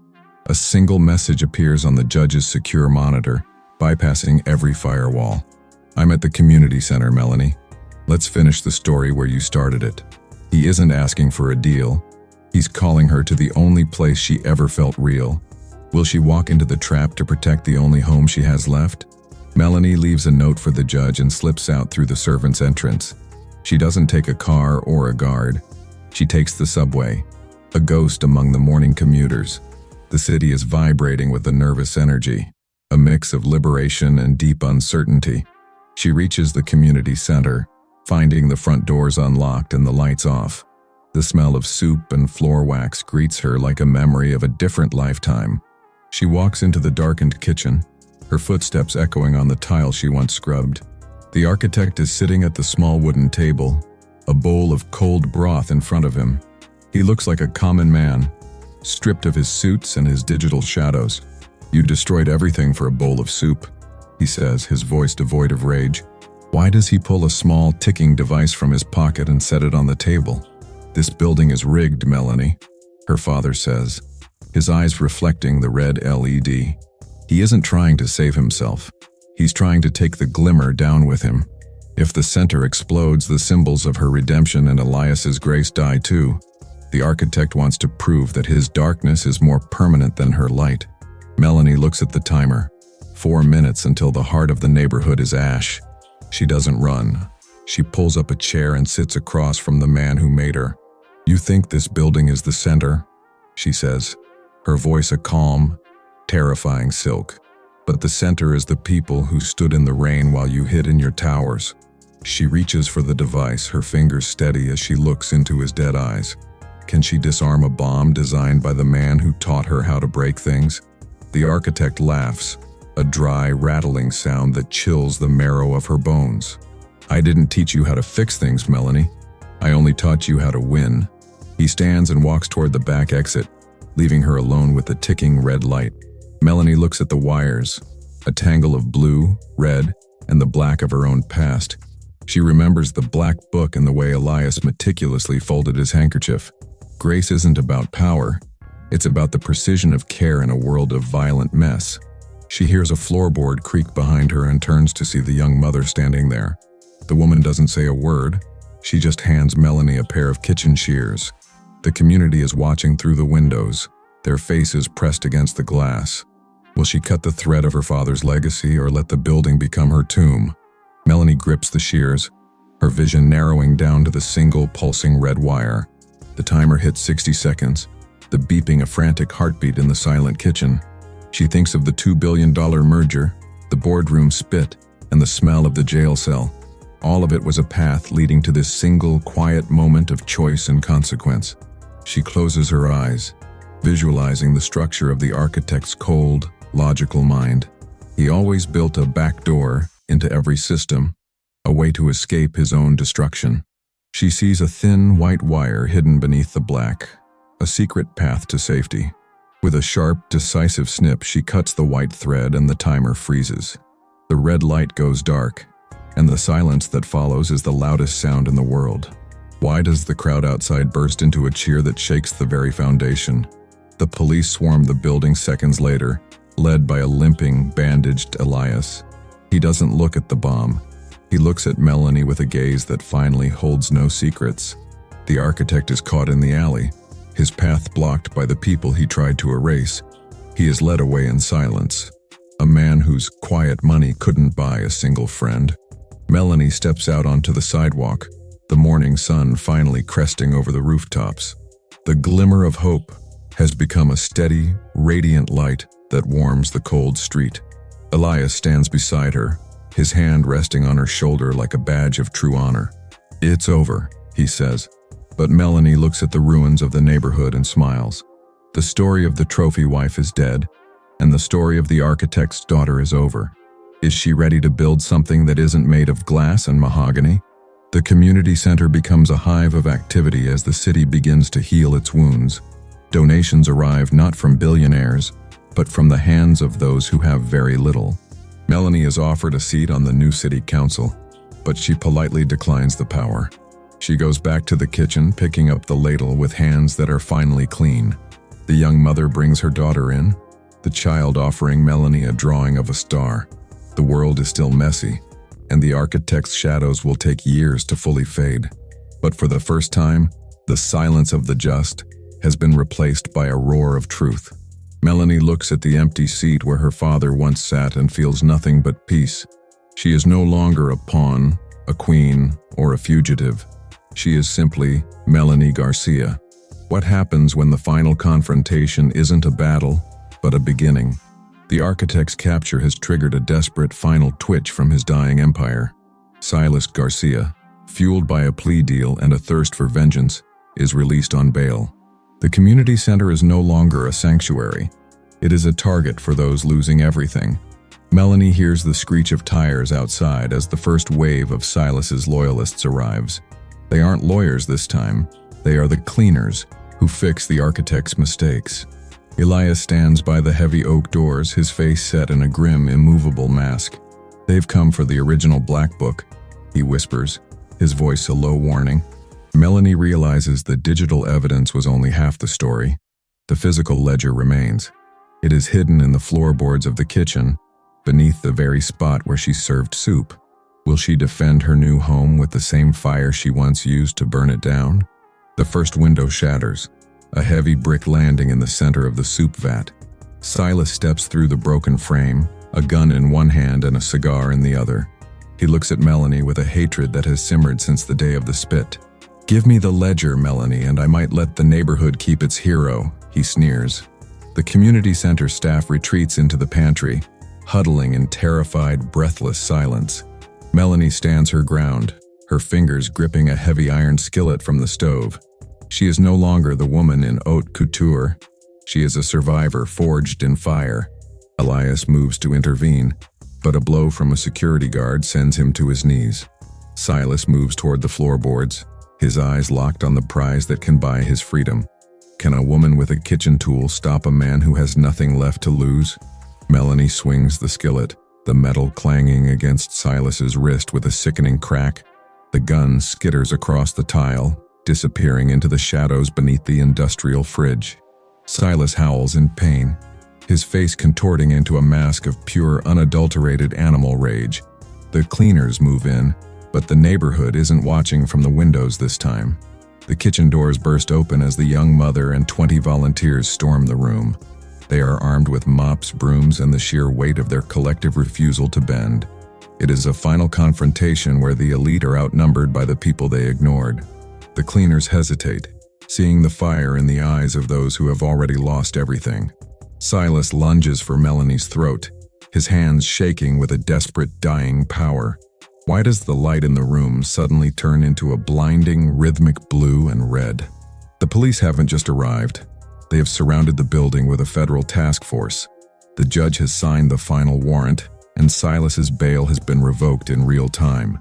A single message appears on the judge's secure monitor, bypassing every firewall. I'm at the community center, Melanie. Let's finish the story where you started it. He isn't asking for a deal. He's calling her to the only place she ever felt real. Will she walk into the trap to protect the only home she has left? Melanie leaves a note for the judge and slips out through the servant's entrance. She doesn't take a car or a guard. She takes the subway, a ghost among the morning commuters. The city is vibrating with a nervous energy, a mix of liberation and deep uncertainty. She reaches the community center, finding the front doors unlocked and the lights off. The smell of soup and floor wax greets her like a memory of a different lifetime. She walks into the darkened kitchen, her footsteps echoing on the tile she once scrubbed. The architect is sitting at the small wooden table, a bowl of cold broth in front of him. He looks like a common man, stripped of his suits and his digital shadows. "You destroyed everything for a bowl of soup," he says, his voice devoid of rage. Why does he pull a small ticking device from his pocket and set it on the table? "This building is rigged, Melanie," her father says, his eyes reflecting the red LED. He isn't trying to save himself. He's trying to take the glimmer down with him. If the center explodes, the symbols of her redemption and Elias's grace die too. The architect wants to prove that his darkness is more permanent than her light. Melanie looks at the timer. 4 minutes until the heart of the neighborhood is ash. She doesn't run. She pulls up a chair and sits across from the man who made her. "You think this building is the center?" she says, her voice a calm, terrifying silk. "But the center is the people who stood in the rain while you hid in your towers." She reaches for the device, her fingers steady as she looks into his dead eyes. Can she disarm a bomb designed by the man who taught her how to break things? The architect laughs, a dry, rattling sound that chills the marrow of her bones. "I didn't teach you how to fix things, Melanie. I only taught you how to win." He stands and walks toward the back exit, leaving her alone with the ticking red light. Melanie looks at the wires, a tangle of blue, red, and the black of her own past. She remembers the black book and the way Elias meticulously folded his handkerchief. Grace isn't about power. It's about the precision of care in a world of violent mess. She hears a floorboard creak behind her and turns to see the young mother standing there. The woman doesn't say a word. She just hands Melanie a pair of kitchen shears. The community is watching through the windows, their faces pressed against the glass. Will she cut the thread of her father's legacy or let the building become her tomb? Melanie grips the shears, her vision narrowing down to the single pulsing red wire. The timer hits 60 seconds, the beeping a frantic heartbeat in the silent kitchen. She thinks of the $2 billion merger, the boardroom spit, and the smell of the jail cell. All of it was a path leading to this single, quiet moment of choice and consequence. She closes her eyes, visualizing the structure of the architect's cold, logical mind. He always built a back door into every system, a way to escape his own destruction. She sees a thin, white wire hidden beneath the black, a secret path to safety. With a sharp, decisive snip, she cuts the white thread and the timer freezes. The red light goes dark, and the silence that follows is the loudest sound in the world. Why does the crowd outside burst into a cheer that shakes the very foundation? The police swarm the building seconds later, led by a limping, bandaged Elias. He doesn't look at the bomb. He looks at Melanie with a gaze that finally holds no secrets. The architect is caught in the alley, his path blocked by the people he tried to erase. He is led away in silence, a man whose quiet money couldn't buy a single friend. Melanie steps out onto the sidewalk, the morning sun finally cresting over the rooftops. The glimmer of hope has become a steady, radiant light that warms the cold street. Elias stands beside her, his hand resting on her shoulder like a badge of true honor. "It's over," he says, but Melanie looks at the ruins of the neighborhood and smiles. The story of the trophy wife is dead, and the story of the architect's daughter is over. Is she ready to build something that isn't made of glass and mahogany? The community center becomes a hive of activity as the city begins to heal its wounds. Donations arrive not from billionaires, but from the hands of those who have very little. Melanie is offered a seat on the new city council, but she politely declines the power. She goes back to the kitchen, picking up the ladle with hands that are finally clean. The young mother brings her daughter in, the child offering Melanie a drawing of a star. The world is still messy, and the architect's shadows will take years to fully fade. But for the first time, the silence of the just has been replaced by a roar of truth. Melanie looks at the empty seat where her father once sat and feels nothing but peace. She is no longer a pawn, a queen, or a fugitive. She is simply Melanie Garcia. What happens when the final confrontation isn't a battle, but a beginning? The architect's capture has triggered a desperate final twitch from his dying empire. Silas Garcia, fueled by a plea deal and a thirst for vengeance, is released on bail. The community center is no longer a sanctuary. It is a target for those losing everything. Melanie hears the screech of tires outside as the first wave of Silas's loyalists arrives. They aren't lawyers this time. They are the cleaners who fix the architect's mistakes. Elias stands by the heavy oak doors, his face set in a grim, immovable mask. "They've come for the original Black Book," he whispers, his voice a low warning. Melanie realizes that digital evidence was only half the story. The physical ledger remains. It is hidden in the floorboards of the kitchen, beneath the very spot where she served soup. Will she defend her new home with the same fire she once used to burn it down? The first window shatters, a heavy brick landing in the center of the soup vat. Silas steps through the broken frame, a gun in one hand and a cigar in the other. He looks at Melanie with a hatred that has simmered since the day of the spit. "Give me the ledger, Melanie, and I might let the neighborhood keep its hero," he sneers. The community center staff retreats into the pantry, huddling in terrified, breathless silence. Melanie stands her ground, her fingers gripping a heavy iron skillet from the stove. She is no longer the woman in haute couture. She is a survivor forged in fire. Elias moves to intervene, but a blow from a security guard sends him to his knees. Silas moves toward the floorboards, his eyes locked on the prize that can buy his freedom. Can a woman with a kitchen tool stop a man who has nothing left to lose? Melanie swings the skillet, the metal clanging against Silas's wrist with a sickening crack. The gun skitters across the tile, disappearing into the shadows beneath the industrial fridge. Silas howls in pain, his face contorting into a mask of pure, unadulterated animal rage. The cleaners move in, but the neighborhood isn't watching from the windows this time. The kitchen doors burst open as the young mother and 20 volunteers storm the room. They are armed with mops, brooms, and the sheer weight of their collective refusal to bend. It is a final confrontation where the elite are outnumbered by the people they ignored. The cleaners hesitate, seeing the fire in the eyes of those who have already lost everything. Silas lunges for Melanie's throat, his hands shaking with a desperate, dying power. Why does the light in the room suddenly turn into a blinding, rhythmic blue and red? The police haven't just arrived. They have surrounded the building with a federal task force. The judge has signed the final warrant, and Silas's bail has been revoked in real time.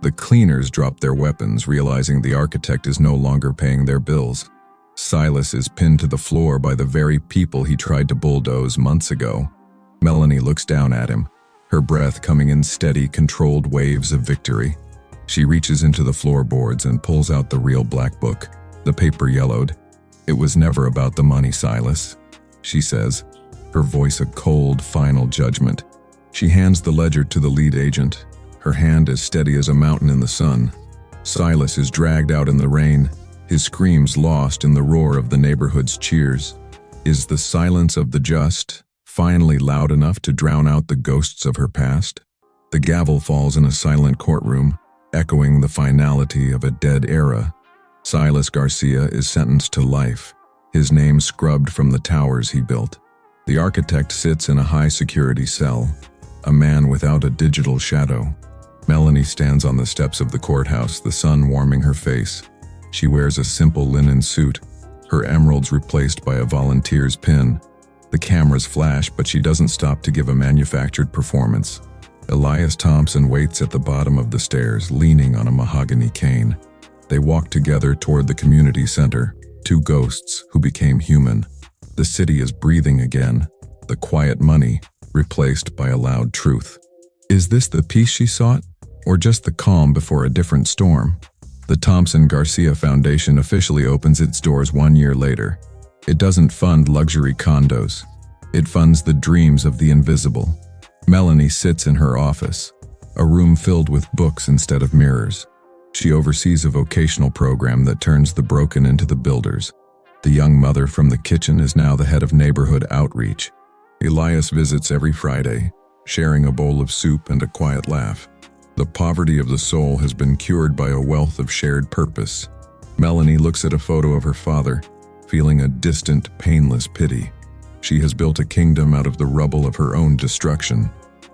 The cleaners drop their weapons, realizing the architect is no longer paying their bills. Silas is pinned to the floor by the very people he tried to bulldoze months ago. Melanie looks down at him, her breath coming in steady, controlled waves of victory. She reaches into the floorboards and pulls out the real Black Book, the paper yellowed. "It was never about the money, Silas," she says, her voice a cold, final judgment. She hands the ledger to the lead agent, her hand as steady as a mountain in the sun. Silas is dragged out in the rain, his screams lost in the roar of the neighborhood's cheers. Is the silence of the just finally loud enough to drown out the ghosts of her past? The gavel falls in a silent courtroom, echoing the finality of a dead era. Silas Garcia is sentenced to life, his name scrubbed from the towers he built. The architect sits in a high-security cell, a man without a digital shadow. Melanie stands on the steps of the courthouse, the sun warming her face. She wears a simple linen suit, her emeralds replaced by a volunteer's pin. The cameras flash, but she doesn't stop to give a manufactured performance. Elias Thompson waits at the bottom of the stairs, leaning on a mahogany cane. They walk together toward the community center, two ghosts who became human. The city is breathing again, the quiet money replaced by a loud truth. Is this the peace she sought, or just the calm before a different storm? The Thompson Garcia Foundation officially opens its doors 1 year later. It doesn't fund luxury condos. It funds the dreams of the invisible. Melanie sits in her office, a room filled with books instead of mirrors. She oversees a vocational program that turns the broken into the builders. The young mother from the kitchen is now the head of neighborhood outreach. Elias visits every Friday, sharing a bowl of soup and a quiet laugh. The poverty of the soul has been cured by a wealth of shared purpose. Melanie looks at a photo of her father, feeling a distant, painless pity. She has built a kingdom out of the rubble of her own destruction.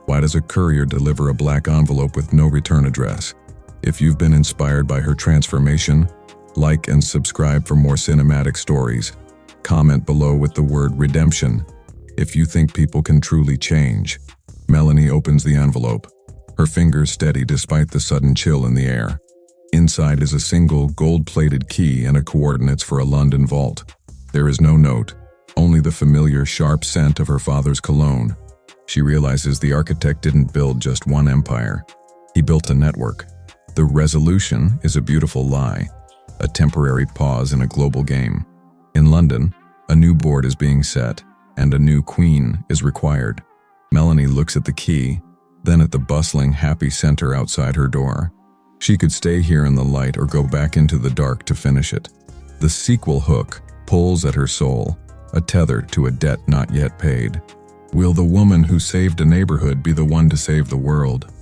Why does a courier deliver a black envelope with no return address? If you've been inspired by her transformation, like and subscribe for more cinematic stories. Comment below with the word redemption if you think people can truly change. Melanie opens the envelope, her fingers steady despite the sudden chill in the air. Inside is a single gold-plated key and coordinates for a London vault. There is no note, only the familiar sharp scent of her father's cologne. She realizes the architect didn't build just one empire. He built a network. The resolution is a beautiful lie, a temporary pause in a global game. In London, a new board is being set, and a new queen is required. Melanie looks at the key, then at the bustling, happy center outside her door. She could stay here in the light or go back into the dark to finish it. The sequel hook pulls at her soul, a tether to a debt not yet paid. Will the woman who saved a neighborhood be the one to save the world?